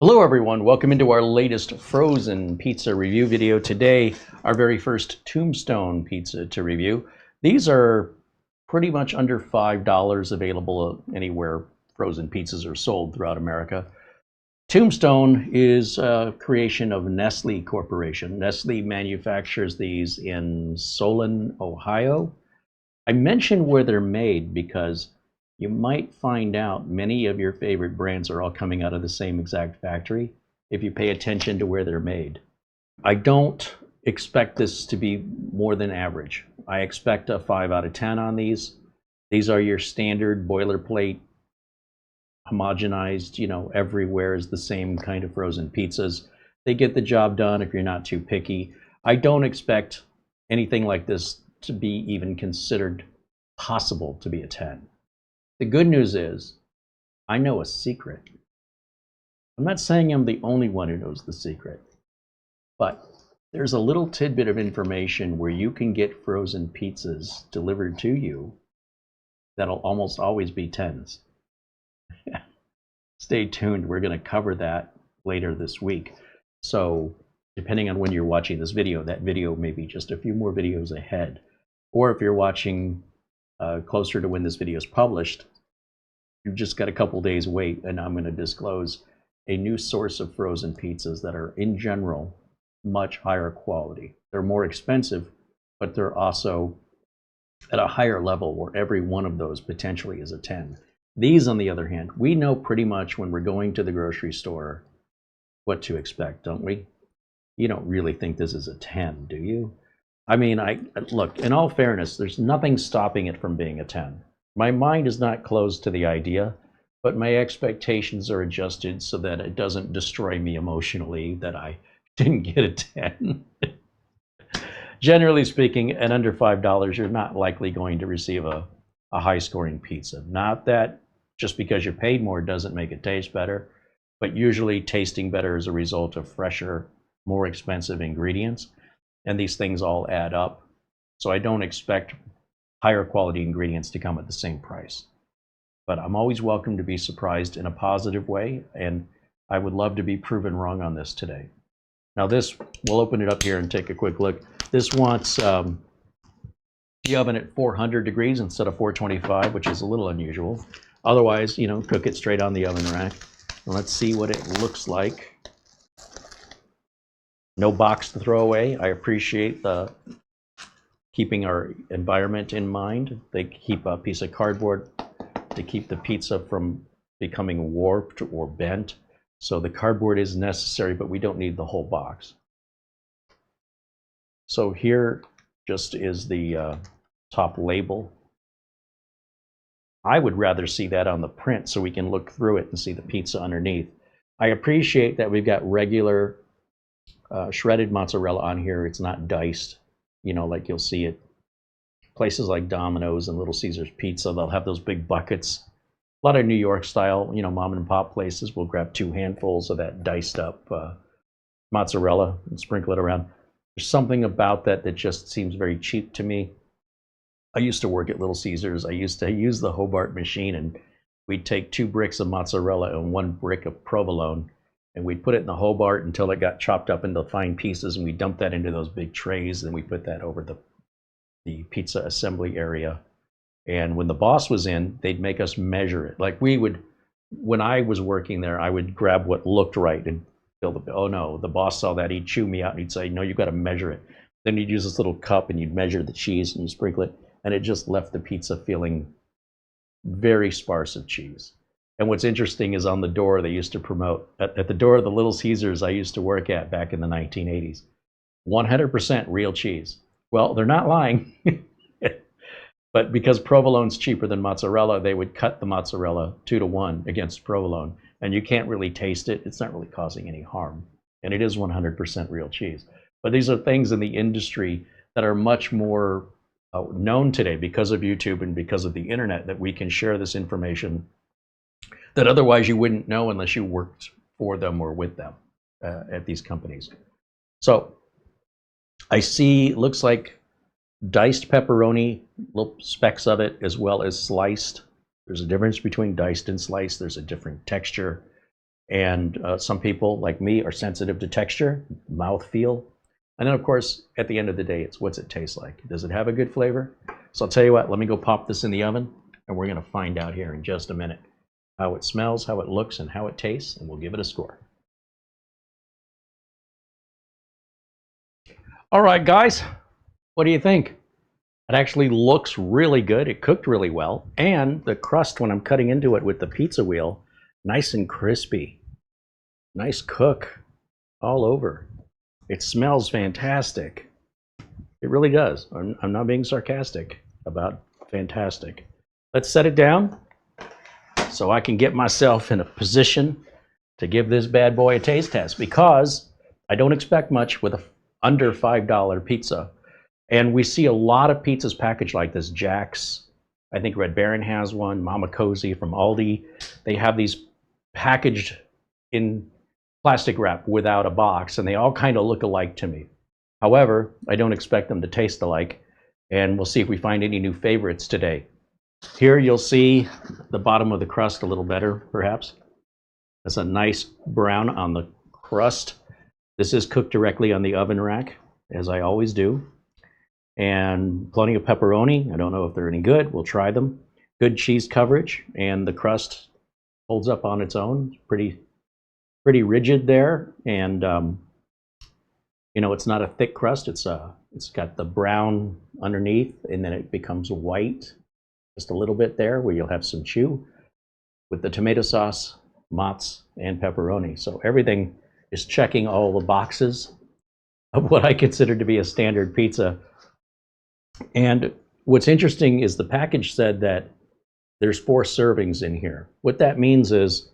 Hello everyone, welcome into our latest frozen pizza review video. Today, our very first Tombstone pizza to review. These are pretty much under $5 available anywhere frozen pizzas are sold throughout America. Tombstone is a creation of Nestle Corporation. Nestle manufactures these in Solon, Ohio. I mention where they're made because you might find out many of your favorite brands are all coming out of the same exact factory if you pay attention to where they're made. I don't expect this to be more than average. I expect a 5 out of 10 on these. These are your standard boilerplate, homogenized, everywhere is the same kind of frozen pizzas. They get the job done if you're not too picky. I don't expect anything like this to be even considered possible to be a 10. The good news is, I know a secret. I'm not saying I'm the only one who knows the secret, but there's a little tidbit of information where you can get frozen pizzas delivered to you that'll almost always be 10s. Stay tuned, we're going to cover that later this week. So depending on when you're watching this video, that video may be just a few more videos ahead. Or if you're watching closer to when this video is published, you've just got a couple days wait, and I'm going to disclose a new source of frozen pizzas that are in general much higher quality. They're more expensive, but they're also at a higher level where every one of those potentially is a 10. These, on the other hand, we know pretty much when we're going to the grocery store what to expect, don't we? You don't really think this is a 10, do you? I mean, look, in all fairness, there's nothing stopping it from being a 10. My mind is not closed to the idea, but my expectations are adjusted so that it doesn't destroy me emotionally that I didn't get a 10. Generally speaking, at under $5, you're not likely going to receive a high-scoring pizza. Not that just because you paid more doesn't make it taste better, but usually tasting better as a result of fresher, more expensive ingredients. And these things all add up. So I don't expect higher quality ingredients to come at the same price. But I'm always welcome to be surprised in a positive way, and I would love to be proven wrong on this today. Now this, we'll open it up here and take a quick look. This wants the oven at 400 degrees instead of 425, which is a little unusual. Otherwise, cook it straight on the oven rack. And let's see what it looks like. No box to throw away. I appreciate the keeping our environment in mind. They keep a piece of cardboard to keep the pizza from becoming warped or bent. So the cardboard is necessary, but we don't need the whole box. So here just is the top label. I would rather see that on the print so we can look through it and see the pizza underneath. I appreciate that we've got regular shredded mozzarella on here. It's not diced, like you'll see it places like Domino's and Little Caesars Pizza. They'll have those big buckets. A lot of New York style, mom and pop places will grab 2 handfuls of that diced up mozzarella and sprinkle it around. There's something about that that just seems very cheap to me. I used to work at Little Caesars. I used to use the Hobart machine, and we'd take 2 bricks of mozzarella and 1 brick of provolone, and we'd put it in the Hobart until it got chopped up into fine pieces, and we dumped that into those big trays, and we put that over the pizza assembly area. And when the boss was in, they'd make us measure it. Like when I was working there, I would grab what looked right and fill the, oh no, the boss saw that, he'd chew me out and he'd say, no, you got to measure it. Then you'd use this little cup and you'd measure the cheese and you sprinkle it, and it just left the pizza feeling very sparse of cheese. And what's interesting is on the door, they used to promote, at the door of the Little Caesars I used to work at back in the 1980s, 100% real cheese. Well, they're not lying. But because provolone's cheaper than mozzarella, they would cut the mozzarella 2-to-1 against provolone. And you can't really taste it. It's not really causing any harm. And it is 100% real cheese. But these are things in the industry that are much more known today because of YouTube and because of the internet, that we can share this information that otherwise you wouldn't know unless you worked for them or with them at these companies. So I see, looks like diced pepperoni, little specks of it, as well as sliced. There's a difference between diced and sliced. There's a different texture. And some people, like me, are sensitive to texture, mouth feel. And then, of course, at the end of the day, it's what's it taste like? Does it have a good flavor? So I'll tell you what, let me go pop this in the oven, and we're going to find out here in just a minute how it smells, how it looks, and how it tastes, and we'll give it a score. All right, guys, what do you think? It actually looks really good. It cooked really well. And the crust, when I'm cutting into it with the pizza wheel, nice and crispy. Nice cook all over. It smells fantastic. It really does. I'm not being sarcastic about fantastic. Let's set it down so I can get myself in a position to give this bad boy a taste test, because I don't expect much with a under $5 pizza. And we see a lot of pizzas packaged like this. Jack's, I think Red Baron has one, Mama Cozy from Aldi. They have these packaged in plastic wrap without a box, and they all kind of look alike to me. However, I don't expect them to taste alike, and we'll see if we find any new favorites today. Here you'll see the bottom of the crust a little better, perhaps. That's a nice brown on the crust. This is cooked directly on the oven rack, as I always do. And plenty of pepperoni. I don't know if they're any good. We'll try them. Good cheese coverage, and the crust holds up on its own. Pretty rigid there, and you know, it's not a thick crust. It's got the brown underneath, and then it becomes white just a little bit there, where you'll have some chew with the tomato sauce, mozz, and pepperoni. So everything is checking all the boxes of what I consider to be a standard pizza. And what's interesting is the package said that there's 4 servings in here. What that means is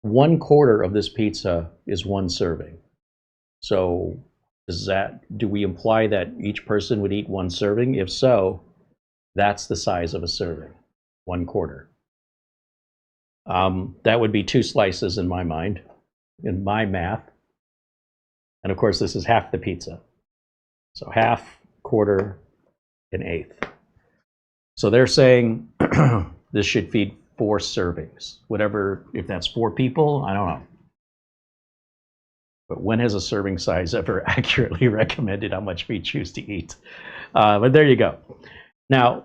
1/4 of this pizza is 1 serving. So do we imply that each person would eat 1 serving? If so, that's the size of a serving, 1/4. That would be 2 slices in my mind, in my math. And of course, this is half the pizza. So half, quarter, an eighth. So they're saying this should feed 4 servings. Whatever, if that's 4 people, I don't know. But when has a serving size ever accurately recommended how much we choose to eat? But there you go. Now,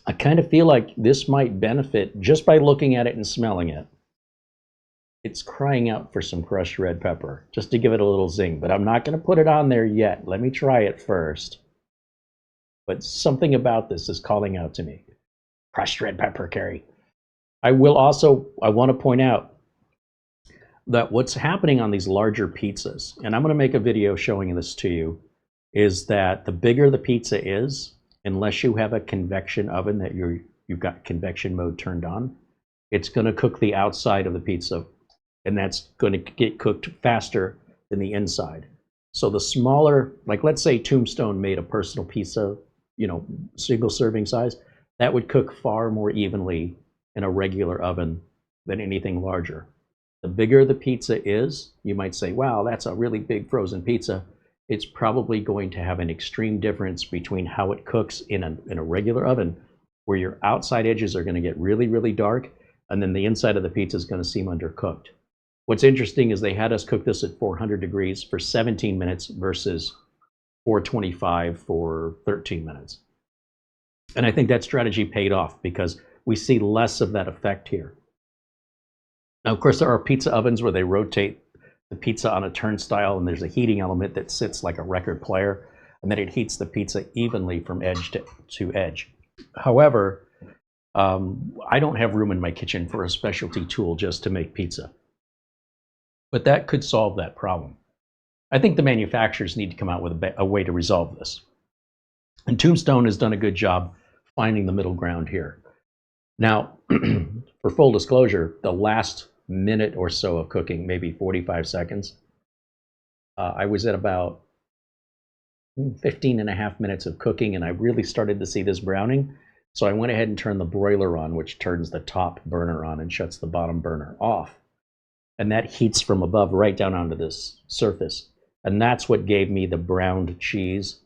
I kind of feel like this might benefit just by looking at it and smelling it. It's crying out for some crushed red pepper, just to give it a little zing. But I'm not going to put it on there yet. Let me try it first. But something about this is calling out to me. Crushed red pepper, Carrie. I want to point out that what's happening on these larger pizzas, and I'm going to make a video showing this to you, is that the bigger the pizza is, unless you have a convection oven that you've got convection mode turned on, it's going to cook the outside of the pizza, and that's going to get cooked faster than the inside. So the smaller, like let's say Tombstone made a personal pizza, you know, single serving size, that would cook far more evenly in a regular oven than anything larger. The bigger the pizza is, you might say, wow, that's a really big frozen pizza. It's probably going to have an extreme difference between how it cooks in a regular oven, where your outside edges are going to get really, really dark, and then the inside of the pizza is going to seem undercooked. What's interesting is they had us cook this at 400 degrees for 17 minutes versus 425 for 13 minutes. And I think that strategy paid off because we see less of that effect here. Now, of course, there are pizza ovens where they rotate the pizza on a turnstile, and there's a heating element that sits like a record player, and then it heats the pizza evenly from edge to edge. However, I don't have room in my kitchen for a specialty tool just to make pizza. But that could solve that problem. I think the manufacturers need to come out with a way to resolve this. And Tombstone has done a good job finding the middle ground here. Now, for full disclosure, the last minute or so of cooking, maybe 45 seconds, I was at about 15.5 minutes of cooking, and I really started to see this browning. So I went ahead and turned the broiler on, which turns the top burner on and shuts the bottom burner off. And that heats from above right down onto this surface. And that's what gave me the browned cheese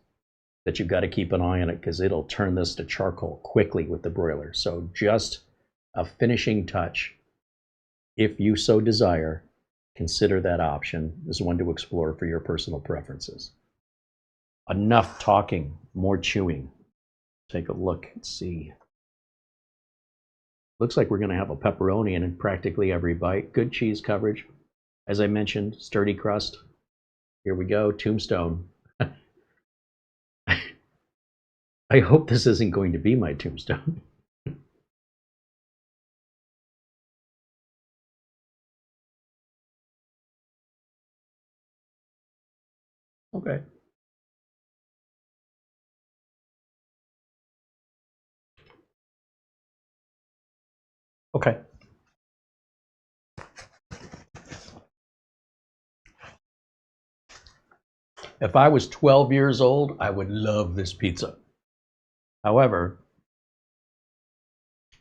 that you've got to keep an eye on it, because it'll turn this to charcoal quickly with the broiler. So just a finishing touch if you so desire, consider that option as one to explore for your personal preferences. Enough talking, more chewing. Take a look and see. Looks like we're going to have a pepperoni in practically every bite. Good cheese coverage. As I mentioned, sturdy crust. Here we go, Tombstone. I hope this isn't going to be my tombstone. Okay. Okay. If I was 12 years old, I would love this pizza. However,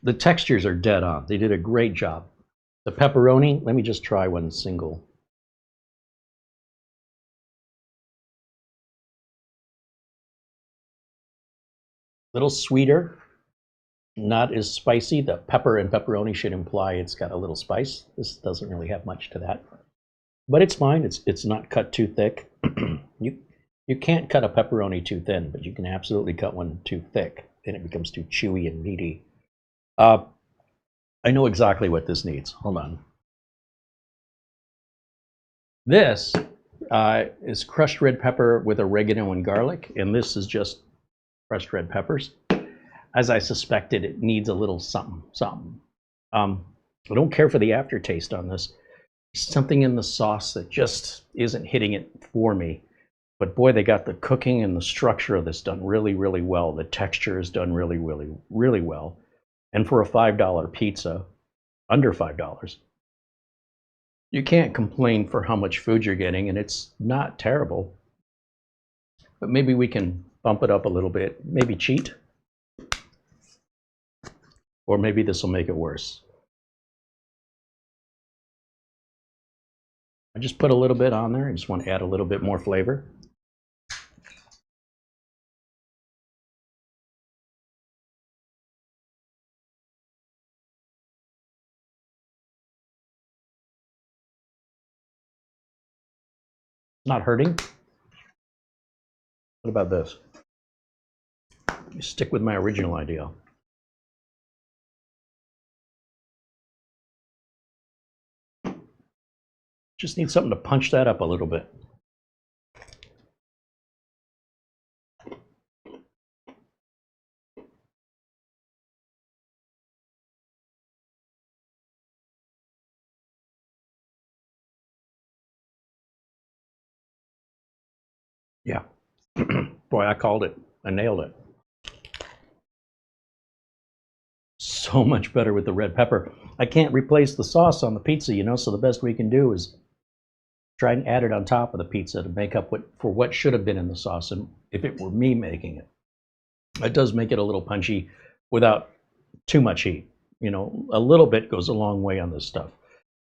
the textures are dead on. They did a great job. The pepperoni, let me just try one single. Little sweeter, not as spicy. The pepper and pepperoni should imply it's got a little spice. This doesn't really have much to that, but it's fine. It's not cut too thick. You can't cut a pepperoni too thin, but you can absolutely cut one too thick, and it becomes too chewy and meaty. I know exactly what this needs. Hold on. This is crushed red pepper with oregano and garlic, and this is just crushed red peppers. As I suspected, it needs a little something, something. I don't care for the aftertaste on this. Something in the sauce that just isn't hitting it for me. But boy, they got the cooking and the structure of this done really, really well. The texture is done really, really, really well. And for a $5 pizza, under $5, you can't complain for how much food you're getting, and it's not terrible. But maybe we can bump it up a little bit, maybe cheat. Or maybe this will make it worse. I just put a little bit on there. I just want to add a little bit more flavor. Not hurting. What about this? Let me stick with my original idea. Just need something to punch that up a little bit. Yeah. Boy, I called it. I nailed it. So much better with the red pepper. I can't replace the sauce on the pizza, you know, so the best we can do is try and add it on top of the pizza to make up for what should have been in the sauce. And if it were me making it, it does make it a little punchy without too much heat. You know, a little bit goes a long way on this stuff.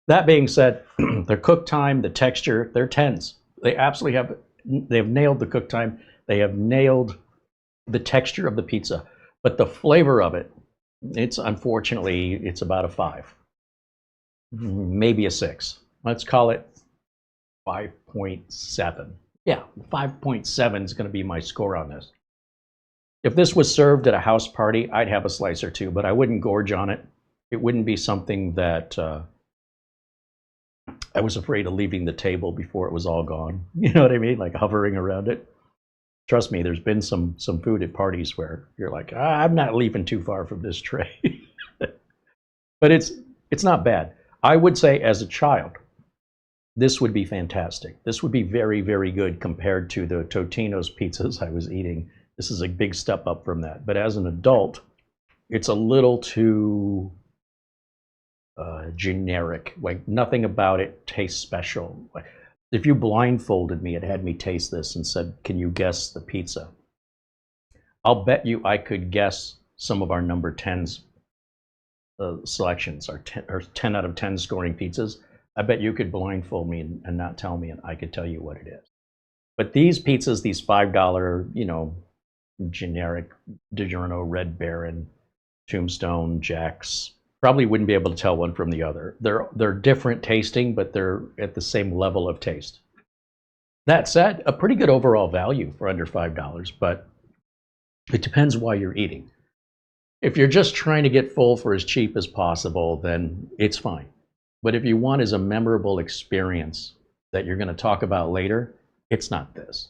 That being said, their cook time, the texture, they're tens. They absolutely have, they've nailed the cook time. They have nailed the texture of the pizza, but the flavor of it, it's unfortunately, it's about a 5, maybe a 6. Let's call it 5.7. Yeah, 5.7 is going to be my score on this. If this was served at a house party, I'd have a slice or two, but I wouldn't gorge on it. It wouldn't be something that I was afraid of leaving the table before it was all gone. You know what I mean? Like hovering around it. Trust me, there's been some food at parties where you're like, I'm not leaving too far from this tray. But it's not bad. I would say as a child, this would be fantastic. This would be very, very good compared to the Totino's pizzas I was eating. This is a big step up from that. But as an adult, it's a little too generic. Like nothing about it tastes special. If you blindfolded me and had me taste this and said, can you guess the pizza? I'll bet you I could guess some of our number 10s selections, our 10 out of 10 scoring pizzas. I bet you could blindfold me and not tell me, and I could tell you what it is. But these pizzas, these $5, you know, generic DiGiorno, Red Baron, Tombstone, Jack's, Probably wouldn't be able to tell one from the other. They're different tasting, but they're at the same level of taste. That said, a pretty good overall value for under $5, but it depends why you're eating. If you're just trying to get full for as cheap as possible, then it's fine. But if you want is a memorable experience that you're going to talk about later, it's not this.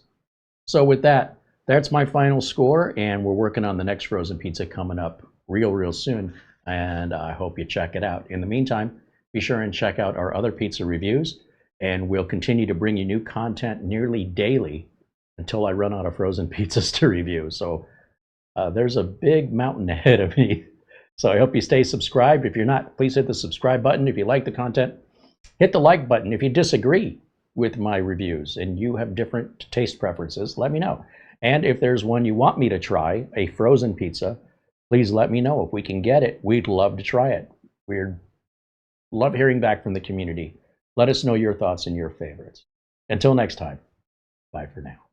So with that, that's my final score, and we're working on the next frozen pizza coming up real soon, and I hope you check it out. In the meantime, be sure and check out our other pizza reviews, and we'll continue to bring you new content nearly daily until I run out of frozen pizzas to review. So there's a big mountain ahead of me. So I hope you stay subscribed. If you're not, please hit the subscribe button. If you like the content, hit the like button. If you disagree with my reviews and you have different taste preferences, let me know. And if there's one you want me to try, a frozen pizza, please let me know. If we can get it, we'd love to try it. We'd love hearing back from the community. Let us know your thoughts and your favorites. Until next time, bye for now.